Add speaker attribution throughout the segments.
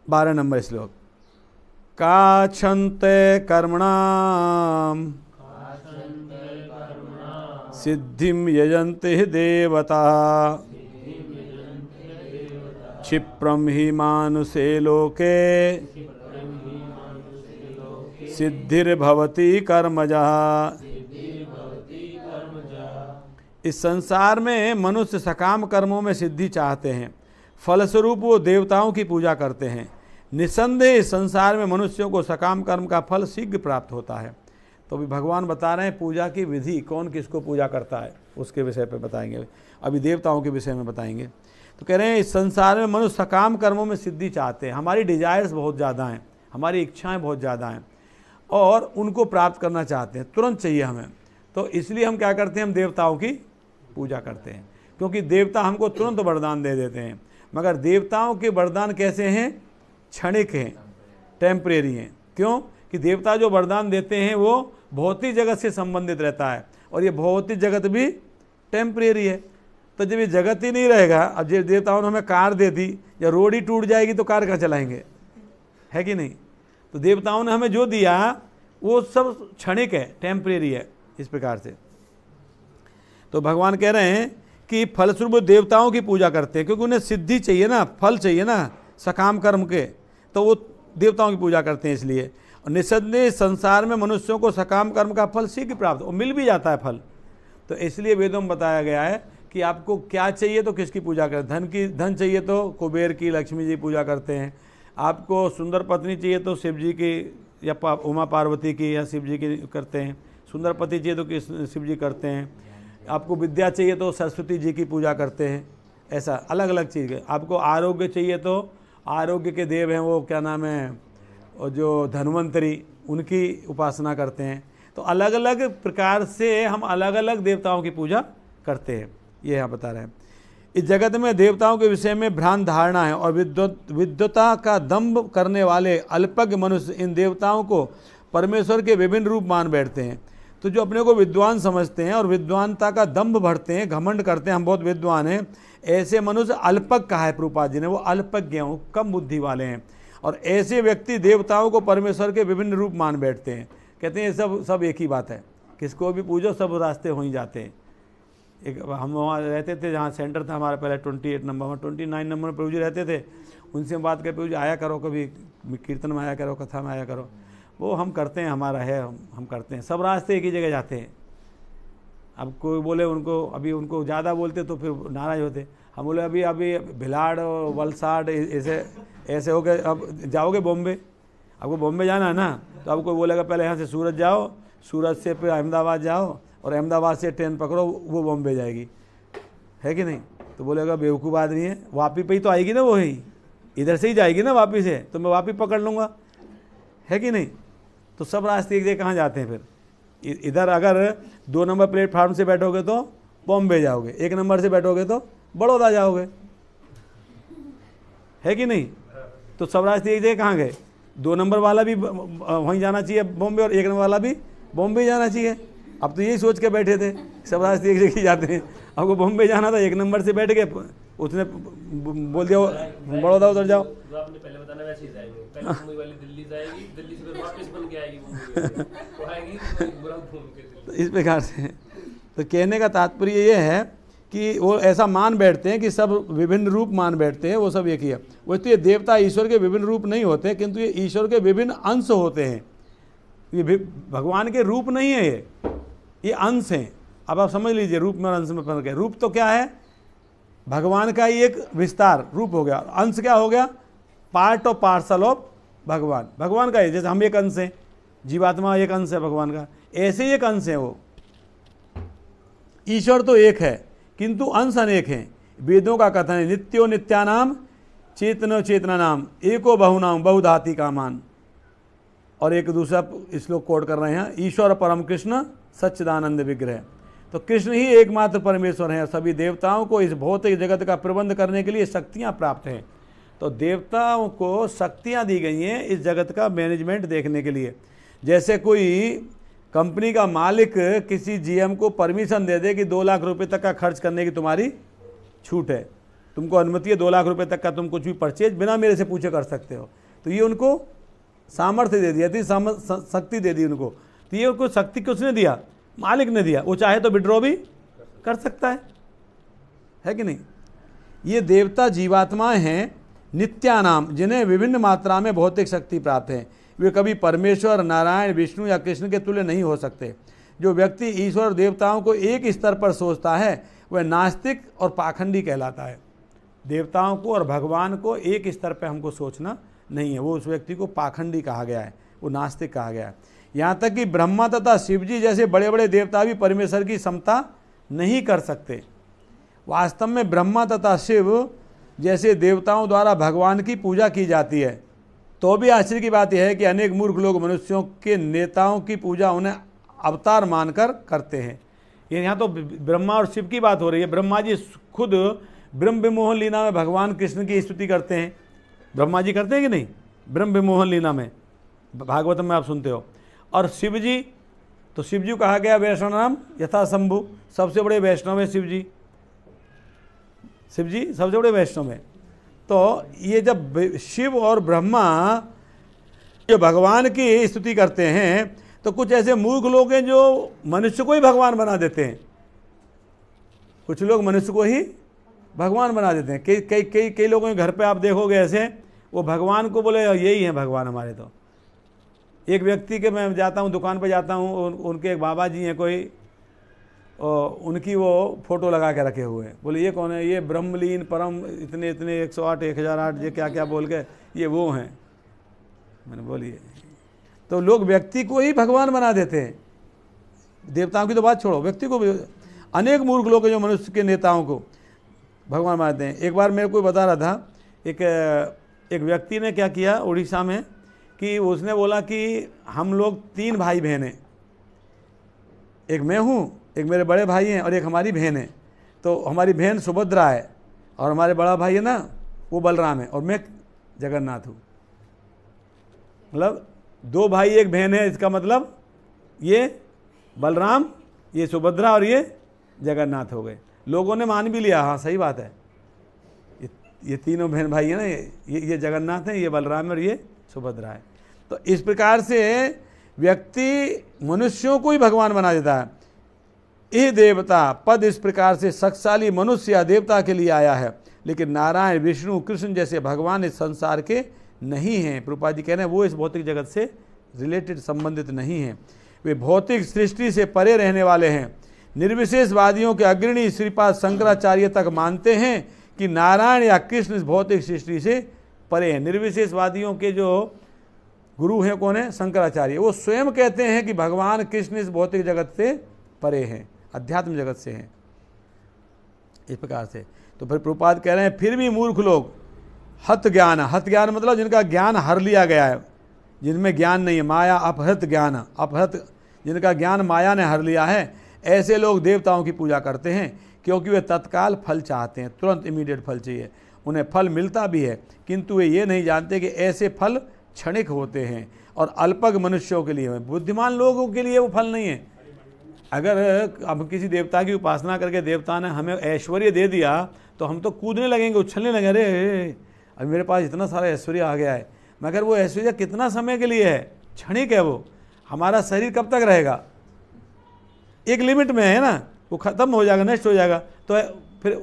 Speaker 1: 12 number श्लोक। काछन्ते कर्मणाम सिद्धिम यजन्ते देवता क्षिप्रम हि मानुषे लोके सिद्धिर्भवति कर्मजा। इस संसार में मनुष्य सकाम कर्मों में सिद्धि चाहते हैं, फलस्वरूप वो देवताओं की पूजा करते हैं। निसंदेह इस संसार में मनुष्यों को सकाम कर्म का फल शीघ्र प्राप्त होता है। तो अभी भगवान बता रहे हैं पूजा की विधि, कौन किसको पूजा करता है उसके विषय पे बताएंगे। अभी देवताओं के विषय में बताएंगे। तो कह रहे हैं इस संसार में मनुष्य सकाम कर्मों में सिद्धि चाहते हैं। हमारी डिजायर्स बहुत ज़्यादा हैं, हमारी इच्छाएं बहुत ज़्यादा हैं और उनको प्राप्त करना चाहते हैं, तुरंत चाहिए हमें। तो इसलिए हम क्या करते हैं, हम देवताओं की पूजा करते हैं, क्योंकि देवता हमको तुरंत वरदान दे देते हैं। मगर देवताओं के वरदान कैसे हैं, क्षणिक हैं, टेम्परेरी हैं। क्यों कि देवता जो वरदान देते हैं वो भौतिक जगत से संबंधित रहता है और ये भौतिक जगत भी टेम्परेरी है। तो जब ये जगत ही नहीं रहेगा, अब जब देवताओं ने हमें कार दे दी या रोड ही टूट जाएगी तो कार कहाँ चलाएंगे, है कि नहीं। तो देवताओं ने हमें जो दिया वो सब क्षणिक है, टेम्परेरी है, इस प्रकार से। तो भगवान कह रहे हैं कि फलस्वरूप देवताओं की पूजा करते हैं, क्योंकि उन्हें सिद्धि चाहिए ना, फल चाहिए ना सकाम कर्म के, तो वो देवताओं की पूजा करते हैं। इसलिए और निसंदेह संसार में मनुष्यों को सकाम कर्म का फल शीघ्र प्राप्त और मिल भी जाता है फल। तो इसलिए वेदों में बताया गया है कि आपको क्या चाहिए तो किसकी पूजा करें। धन चाहिए तो कुबेर की, लक्ष्मी जी पूजा करते हैं। आपको सुंदर पत्नी चाहिए तो शिव जी की या उमा पार्वती की या शिव जी की करते हैं। सुंदर पति चाहिए तो शिव जी करते हैं। आपको विद्या चाहिए तो सरस्वती जी की पूजा करते हैं। ऐसा अलग अलग चीज़ है। आपको आरोग्य चाहिए तो आरोग्य के देव हैं वो क्या नाम है, और जो धन्वंतरी, उनकी उपासना करते हैं। तो अलग अलग प्रकार से हम अलग अलग देवताओं की पूजा करते हैं, ये यहाँ बता रहे हैं। इस जगत में देवताओं के विषय में भ्रांत धारणा है और विद्वता का दंभ करने वाले अल्पज्ञ मनुष्य इन देवताओं को परमेश्वर के विभिन्न रूप मान बैठते हैं। तो जो अपने को विद्वान समझते हैं और विद्वानता का दंभ भरते हैं, घमंड करते हैं हम बहुत विद्वान हैं, ऐसे मनुष्य अल्पज्ञ कहा है प्रभुपाद जी ने, वो अल्पज्ञ हैं, कम बुद्धि वाले हैं। और ऐसे व्यक्ति देवताओं को परमेश्वर के विभिन्न रूप मान बैठते हैं। कहते हैं सब एक ही बात है, किसको भी पूजो सब रास्ते हो ही जाते हैं। एक हम वहाँ रहते थे जहाँ सेंटर था हमारा पहले 28 नंबर में, 29 नंबर में प्रभु जी रहते थे। उनसे हम बात कर, प्रभु जी आया करो, कभी कीर्तन में आया करो, कथा में आया करो। वो हम करते हैं, हमारा है, हम करते हैं। सब रास्ते एक ही जगह जाते हैं। अब कोई बोले उनको, अभी उनको ज़्यादा बोलते तो फिर नाराज होते। हम बोले अभी भिलाड़ और वलसाड़ ऐसे हो गए। अब जाओगे बॉम्बे, आपको बॉम्बे जाना है ना, तो अब कोई बोलेगा पहले यहाँ से सूरत जाओ, सूरत से फिर अहमदाबाद जाओ और अहमदाबाद से ट्रेन पकड़ो, वो बॉम्बे जाएगी, है कि नहीं। तो बोलेगा बेवकूफ़ आदमी है, वापी पे ही तो आएगी ना, वो ही इधर से ही जाएगी ना वापी से, तो मैं वापी पकड़ लूँगा, है कि नहीं। तो सब रास्ते एक जगह कहाँ जाते हैं फिर। इधर अगर 2 नंबर प्लेटफार्म से बैठोगे तो बॉम्बे जाओगे, 1 नंबर से बैठोगे तो बड़ौदा जाओगे, है कि नहीं। तो सब रास्ते एक जगह कहाँ गए, 2 नंबर वाला भी वहीं जाना चाहिए बॉम्बे और 1 नंबर वाला भी बॉम्बे जाना चाहिए। अब तो यही सोच के बैठे थे सब रास्ते एक जगह जाते हैं। आपको बॉम्बे जाना था, 1 नंबर से बैठ गए, उसने बोल दिया बड़ौदा उधर जाओ।
Speaker 2: आपने पहले बताना वैसे ही जाएंगे, पहले मुंबई वाली दिल्ली जाएगी, दिल्ली से फिर वापस बन के आएगी मुंबई, वो आएगी तो पूरा घूम के।
Speaker 1: तो इस प्रकार से तो कहने का तात्पर्य ये है कि वो ऐसा मान बैठते हैं कि सब विभिन्न रूप मान बैठते हैं, वो सब एक ही है। वो तो ये देवता ईश्वर के विभिन्न रूप नहीं होते, किंतु ये ईश्वर के विभिन्न अंश होते हैं। ये भगवान के रूप नहीं है, ये अंश हैं। अब आप समझ लीजिए रूप में और अंश में फर्क है। रूप तो क्या है, भगवान का ही एक विस्तार रूप हो गया। अंश क्या हो गया, पार्ट और पार्सल ऑफ भगवान, भगवान का ही। जैसे हम एक अंश हैं, जीवात्मा एक अंश है भगवान का, ऐसे ही एक अंश है वो। ईश्वर तो एक है किंतु अंश अनेक हैं। वेदों का कथन है नित्यो नित्यानाम चेतनो चेतना नाम एको बहुनाम बहुधाति का मान। और एक दूसरा श्लोक कोट कर रहे हैं, ईश्वर परम कृष्ण सच्चिदानंद विग्रह। तो कृष्ण ही एकमात्र परमेश्वर हैं। सभी देवताओं को इस भौतिक जगत का प्रबंध करने के लिए शक्तियां प्राप्त हैं। तो देवताओं को शक्तियां दी गई हैं इस जगत का मैनेजमेंट देखने के लिए। जैसे कोई कंपनी का मालिक किसी जीएम को परमिशन दे दे कि 2 लाख रुपए तक का खर्च करने की तुम्हारी छूट है, तुमको अनुमति है 2 लाख रुपए तक का तुम कुछ भी परचेज बिना मेरे से पूछे कर सकते हो। तो ये उनको सामर्थ्य दे दिया थी, शक्ति दे दी उनको। तो ये उनको शक्ति किसने दिया? मालिक ने दिया। वो चाहे तो विड्रॉ भी कर सकता है कि नहीं? ये देवता जीवात्माएं हैं नित्यानाम, जिन्हें विभिन्न मात्रा में भौतिक शक्ति प्राप्त है। वे कभी परमेश्वर, नारायण, विष्णु या कृष्ण के तुल्य नहीं हो सकते। जो व्यक्ति ईश्वर और देवताओं को एक स्तर पर सोचता है वह नास्तिक और पाखंडी कहलाता है। देवताओं को और भगवान को एक स्तर पर हमको सोचना नहीं है, वो उस व्यक्ति को पाखंडी कहा गया है, वो नास्तिक कहा गया है। यहाँ तक कि ब्रह्मा तथा शिव जी जैसे बड़े बड़े देवता भी परमेश्वर की समता नहीं कर सकते। वास्तव में ब्रह्मा तथा शिव जैसे देवताओं द्वारा भगवान की पूजा की जाती है। तो भी आश्चर्य की बात यह है कि अनेक मूर्ख लोग मनुष्यों के नेताओं की पूजा उन्हें अवतार मानकर करते हैं। ये यहाँ तो ब्रह्मा और शिव की बात हो रही है। ब्रह्मा जी खुद ब्रह्म विमोहन लीला में भगवान कृष्ण की स्तुति करते हैं। ब्रह्मा जी करते हैं कि नहीं? ब्रह्म विमोहन लीला में भागवतम में आप सुनते हो। और शिव जी, तो शिव जी कहा गया वैष्णव नाम यथा शंभु, सबसे बड़े वैष्णव है शिव जी। शिव जी सबसे बड़े वैष्णव है। तो ये जब शिव और ब्रह्मा जो भगवान की स्तुति करते हैं तो कुछ ऐसे मूर्ख लोग हैं जो मनुष्य को ही भगवान बना देते हैं। कुछ लोग मनुष्य को ही भगवान बना देते हैं। कई लोगों के घर पे आप देखोगे ऐसे, वो भगवान को बोले यही है भगवान हमारे। तो एक व्यक्ति के मैं जाता हूँ, दुकान पे जाता हूँ, उनके एक बाबा जी हैं कोई, उनकी वो फोटो लगा के रखे हुए हैं। बोले ये कौन है? ये ब्रह्मलीन परम इतने 108 1008 ये क्या क्या बोल के ये वो हैं। मैंने बोलिए, तो लोग व्यक्ति को ही भगवान बना देते हैं। देवताओं की तो बात छोड़ो, व्यक्ति को भी। अनेक मूर्ख लोग हैं जो मनुष्य के नेताओं को भगवान बनाते हैं। एक बार मेरे को बता रहा था, एक व्यक्ति ने क्या किया उड़ीसा में कि उसने बोला कि हम लोग 3 भाई बहन हैं, एक मैं हूँ, एक मेरे बड़े भाई हैं और एक हमारी बहन है। तो हमारी बहन सुभद्रा है और हमारे बड़ा भाई है ना वो बलराम है और मैं जगन्नाथ हूँ। मतलब 2 भाई 1 बहन है, इसका मतलब ये बलराम, ये सुभद्रा और ये जगन्नाथ हो गए। लोगों ने मान भी लिया, हाँ सही बात है, ये तीनों बहन भाई है ना, ये जगन्नाथ है, ये बलराम है और ये सुभद्रा है। तो इस प्रकार से व्यक्ति मनुष्यों को ही भगवान बना देता है। यह देवता पद इस प्रकार से शक्तिशाली मनुष्य या देवता के लिए आया है, लेकिन नारायण, विष्णु, कृष्ण जैसे भगवान इस संसार के नहीं हैं। प्रभुपाद जी कह रहे हैं वो इस भौतिक जगत से रिलेटेड, संबंधित नहीं हैं। वे भौतिक सृष्टि से परे रहने वाले हैं। निर्विशेषवादियों के अग्रणी श्रीपाद शंकराचार्य तक मानते हैं कि नारायण या कृष्ण इस भौतिक सृष्टि से परे हैं। निर्विशेषवादियों के जो गुरु हैं कौन है? शंकराचार्य। वो स्वयं कहते हैं कि भगवान कृष्ण इस भौतिक जगत से परे हैं, अध्यात्म जगत से हैं, इस प्रकार से। तो फिर प्रभुपाद कह रहे हैं फिर भी मूर्ख लोग हत ज्ञान मतलब जिनका ज्ञान हर लिया गया है, जिनमें ज्ञान नहीं है, माया अपहृत ज्ञान, अपहृत जिनका ज्ञान माया ने हर लिया है, ऐसे लोग देवताओं की पूजा करते हैं क्योंकि वे तत्काल फल चाहते हैं, तुरंत इमीडिएट फल चाहिए। उन्हें फल मिलता भी है किंतु वे ये नहीं जानते कि ऐसे फल क्षणिक होते हैं और अल्पज्ञ मनुष्यों के लिए, बुद्धिमान लोगों के लिए वो फल नहीं है। अगर अब किसी देवता की उपासना करके देवता ने हमें ऐश्वर्य दे दिया तो हम तो कूदने लगेंगे, उछलने लगेंगे, अरे अभी मेरे पास इतना सारा ऐश्वर्य आ गया है। मगर वो ऐश्वर्य कितना समय के लिए है? क्षणिक है वो। हमारा शरीर कब तक रहेगा? एक लिमिट में है ना, वो ख़त्म हो जाएगा, नष्ट हो जाएगा। तो फिर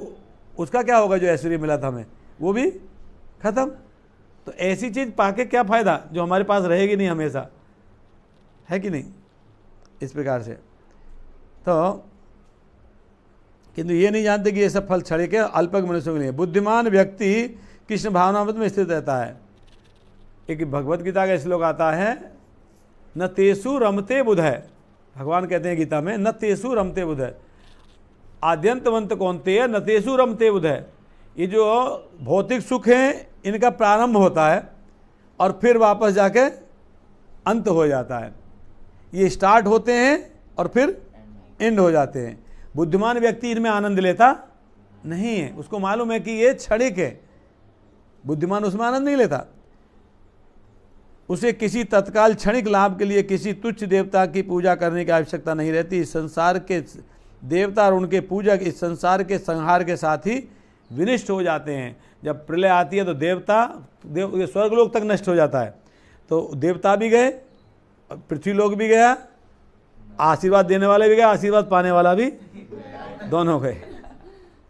Speaker 1: उसका क्या होगा? जो ऐश्वर्य मिला था हमें वो भी खत्म। तो ऐसी चीज़ पाके क्या फ़ायदा जो हमारे पास रहेगी नहीं हमेशा, है कि नहीं? इस प्रकार से तो किंतु ये नहीं जानते कि ये सब फल क्षणिक है, अल्पज्ञ मनुष्यों के लिए। बुद्धिमान व्यक्ति कृष्ण भावनामृत में स्थित रहता है। एक भगवत गीता का श्लोक आता है, न तेसु रमते बुधय। भगवान कहते हैं गीता में, न तेसु रमते बुधय, आद्यंतवंत कौन्तेय न तेसु रमते बुधय। ये जो भौतिक सुख है इनका प्रारंभ होता है और फिर वापस जाके अंत हो जाता है। ये स्टार्ट होते हैं और फिर एंड हो जाते हैं। बुद्धिमान व्यक्ति इनमें आनंद लेता नहीं है, उसको मालूम है कि ये क्षणिक है। बुद्धिमान उसमें आनंद नहीं लेता। उसे किसी तत्काल क्षणिक लाभ के लिए किसी तुच्छ देवता की पूजा करने की आवश्यकता नहीं रहती। इस संसार के देवता और उनके पूजक इस संसार के संहार के साथ ही विनष्ट हो जाते हैं। जब प्रलय आती है तो देव स्वर्गलोक तक नष्ट हो जाता है, तो देवता भी गए, पृथ्वी लोक भी गया, आशीर्वाद देने वाले भी गए, आशीर्वाद पाने वाला भी, दोनों गए,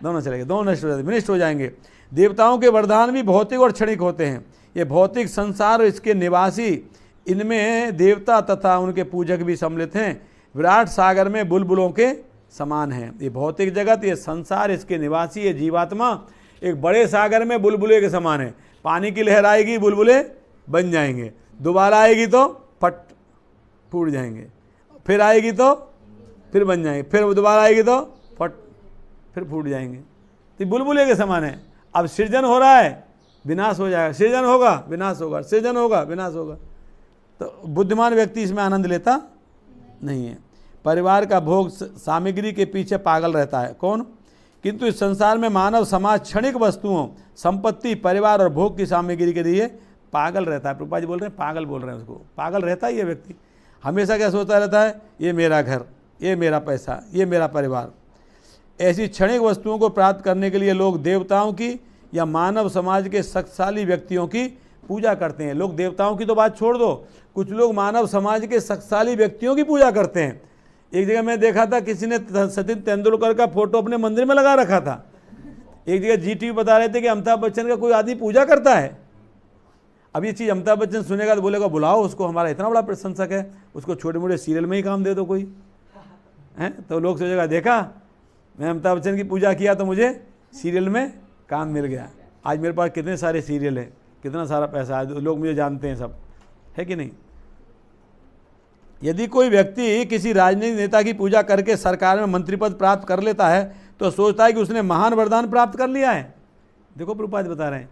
Speaker 1: दोनों चले गए, दोनों नष्ट हो जाते, विनष्ट हो जाएंगे। देवताओं के वरदान भी भौतिक और क्षणिक होते हैं। ये भौतिक संसार और इसके निवासी, इनमें देवता तथा उनके पूजक भी सम्मिलित हैं। विराट सागर में बुलबुलों के समान हैं। ये भौतिक जगत, ये संसार, इसके निवासी, ये जीवात्मा एक बड़े सागर में बुलबुले के समान है। पानी की लहर आएगी, बुलबुले बन जाएंगे, दोबारा आएगी तो फट फूट जाएंगे, फिर आएगी तो फिर बन जाएंगे, फिर दोबारा आएगी तो फट फिर फूट जाएंगे। तो बुलबुले के समान है। अब सृजन हो रहा है, विनाश हो जाएगा, सृजन होगा, विनाश होगा, सृजन होगा, विनाश होगा। तो बुद्धिमान व्यक्ति इसमें आनंद लेता नहीं है। परिवार का भोग सामग्री के पीछे पागल रहता है। कौन? किंतु इस संसार में मानव समाज क्षणिक वस्तुओं, संपत्ति, परिवार और भोग की सामग्री के लिए पागल रहता है। प्रभुपाद जी बोल रहे हैं पागल बोल रहे हैं उसको, पागल रहता है ये व्यक्ति। हमेशा क्या सोचता रहता है, ये मेरा घर, ये मेरा पैसा, ये मेरा परिवार। ऐसी क्षणिक वस्तुओं को प्राप्त करने के लिए लोग देवताओं की या मानव समाज के शक्तिशाली व्यक्तियों की पूजा करते हैं। लोग देवताओं की तो बात छोड़ दो, कुछ लोग मानव समाज के शक्तिशाली व्यक्तियों की पूजा करते हैं। एक जगह मैं देखा था, किसी ने सचिन तेंदुलकर का फोटो अपने मंदिर में लगा रखा था। एक जगह GTV बता रहे थे कि अमिताभ बच्चन का कोई आदमी पूजा करता है। अब ये चीज़ अमिताभ बच्चन सुनेगा तो बोलेगा बुलाओ उसको, हमारा इतना बड़ा प्रशंसक है, उसको छोटे मोटे सीरियल में ही काम दे दो कोई है। तो लोग सोचेगा देखा मैं अमिताभ बच्चन की पूजा किया तो मुझे सीरियल में काम मिल गया। आज मेरे पास कितने सारे सीरियल हैं, कितना सारा पैसा, आज लोग मुझे जानते हैं सब, है कि नहीं। यदि कोई व्यक्ति किसी राजनीतिक नेता की पूजा करके सरकार में मंत्री पद प्राप्त कर लेता है तो सोचता है कि उसने महान वरदान प्राप्त कर लिया है। देखो प्रभुपाद बता रहे हैं,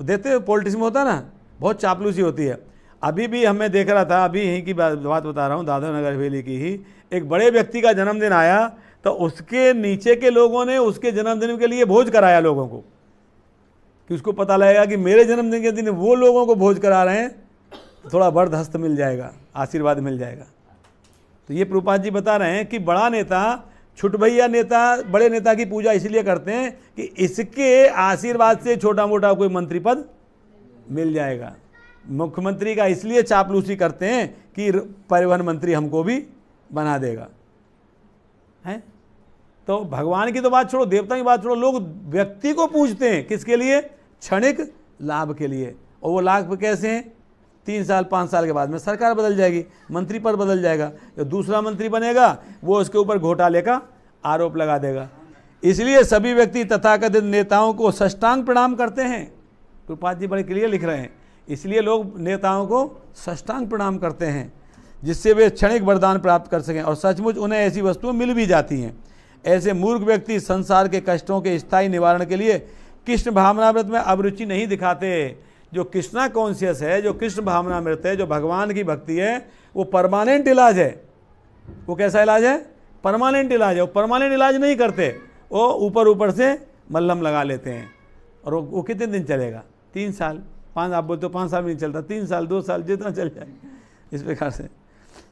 Speaker 1: देते पॉलिटिक्स में होता ना, बहुत चापलूसी होती है। अभी भी हमें देख रहा था, अभी यहीं की बात बता रहा हूँ, दादर नगर हवेली की ही, एक बड़े व्यक्ति का जन्मदिन आया तो उसके नीचे के लोगों ने उसके जन्मदिन के लिए भोज कराया लोगों को, कि उसको पता लगेगा कि मेरे जन्मदिन के दिन वो लोगों को भोज करा रहे हैं, थोड़ा बर्दहस्त मिल जाएगा, आशीर्वाद मिल जाएगा। तो ये प्रभुपाद जी बता रहे हैं कि बड़ा नेता, छुट भैया नेता, बड़े नेता की पूजा इसलिए करते हैं कि इसके आशीर्वाद से छोटा मोटा कोई मंत्री पद मिल जाएगा। मुख्यमंत्री का इसलिए चापलूसी करते हैं कि परिवहन मंत्री हमको भी बना देगा, है। तो भगवान की तो बात छोड़ो, देवता की बात छोड़ो, लोग व्यक्ति को पूजते हैं किसके लिए? क्षणिक लाभ के लिए। और वो लाभ कैसे हैं? 3 साल 5 साल के बाद में सरकार बदल जाएगी, मंत्री पद बदल जाएगा, जो दूसरा मंत्री बनेगा वो उसके ऊपर घोटाले का आरोप लगा देगा। इसलिए सभी व्यक्ति तथाकथित नेताओं को साष्टांग प्रणाम करते हैं। प्रभुपाद जी बड़े क्लियर लिख रहे हैं, इसलिए लोग नेताओं को साष्टांग प्रणाम करते हैं जिससे वे क्षणिक वरदान प्राप्त कर सकें, और सचमुच उन्हें ऐसी वस्तुएं मिल भी जाती हैं। ऐसे मूर्ख व्यक्ति संसार के कष्टों के स्थायी निवारण के लिए कृष्ण भावनामृत में अभिरुचि नहीं दिखाते। जो कृष्णा कॉन्शियस है, जो कृष्ण भावनामृत है, जो भगवान की भक्ति है, वो परमानेंट इलाज है। वो कैसा इलाज है? परमानेंट इलाज है। वो परमानेंट इलाज नहीं करते, वो ऊपर ऊपर से मल्हम लगा लेते हैं। और वो कितने दिन चलेगा? 3 साल 5, आप बोलते हो 5 साल में नहीं चलता, 3 साल 2 साल जितना चल जाए। इस प्रकार से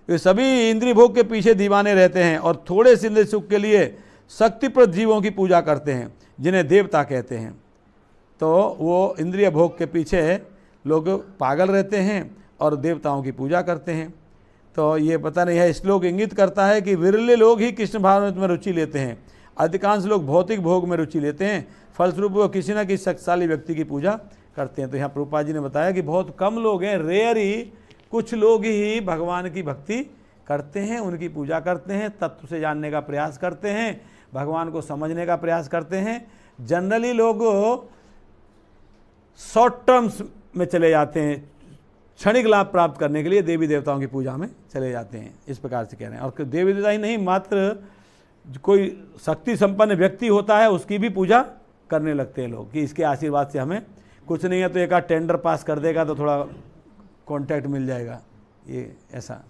Speaker 1: वे सभी इंद्रिय भोग के पीछे दीवाने रहते हैं और थोड़े से इंद्रिय सुख के लिए शक्तिप्रद जीवों की पूजा करते हैं जिन्हें देवता कहते हैं। तो वो इंद्रिय भोग के पीछे लोग पागल रहते हैं और देवताओं की पूजा करते हैं। तो ये पता नहीं है, श्लोक इंगित करता है कि विरले लोग ही कृष्ण भावनामृत में रुचि लेते हैं, अधिकांश लोग भौतिक भोग में रुचि लेते हैं। फलस्वरूप वो किसी न किसी शक्तिशाली व्यक्ति की पूजा करते हैं। तो यहाँ प्रभुपाद जी ने बताया कि बहुत कम लोग हैं, रेयर ही कुछ लोग ही भगवान की भक्ति करते हैं, उनकी पूजा करते हैं, तत्व से जानने का प्रयास करते हैं, भगवान को समझने का प्रयास करते हैं। जनरली लोग शॉर्ट टर्म्स में चले जाते हैं, क्षणिक लाभ प्राप्त करने के लिए देवी देवताओं की पूजा में चले जाते हैं। इस प्रकार से कह रहे हैं। और देवी देवता ही नहीं, मात्र कोई शक्ति संपन्न व्यक्ति होता है उसकी भी पूजा करने लगते हैं लोग, कि इसके आशीर्वाद से हमें कुछ नहीं है तो एक आध टेंडर पास कर देगा तो थोड़ा कॉन्टैक्ट मिल जाएगा, ये ऐसा।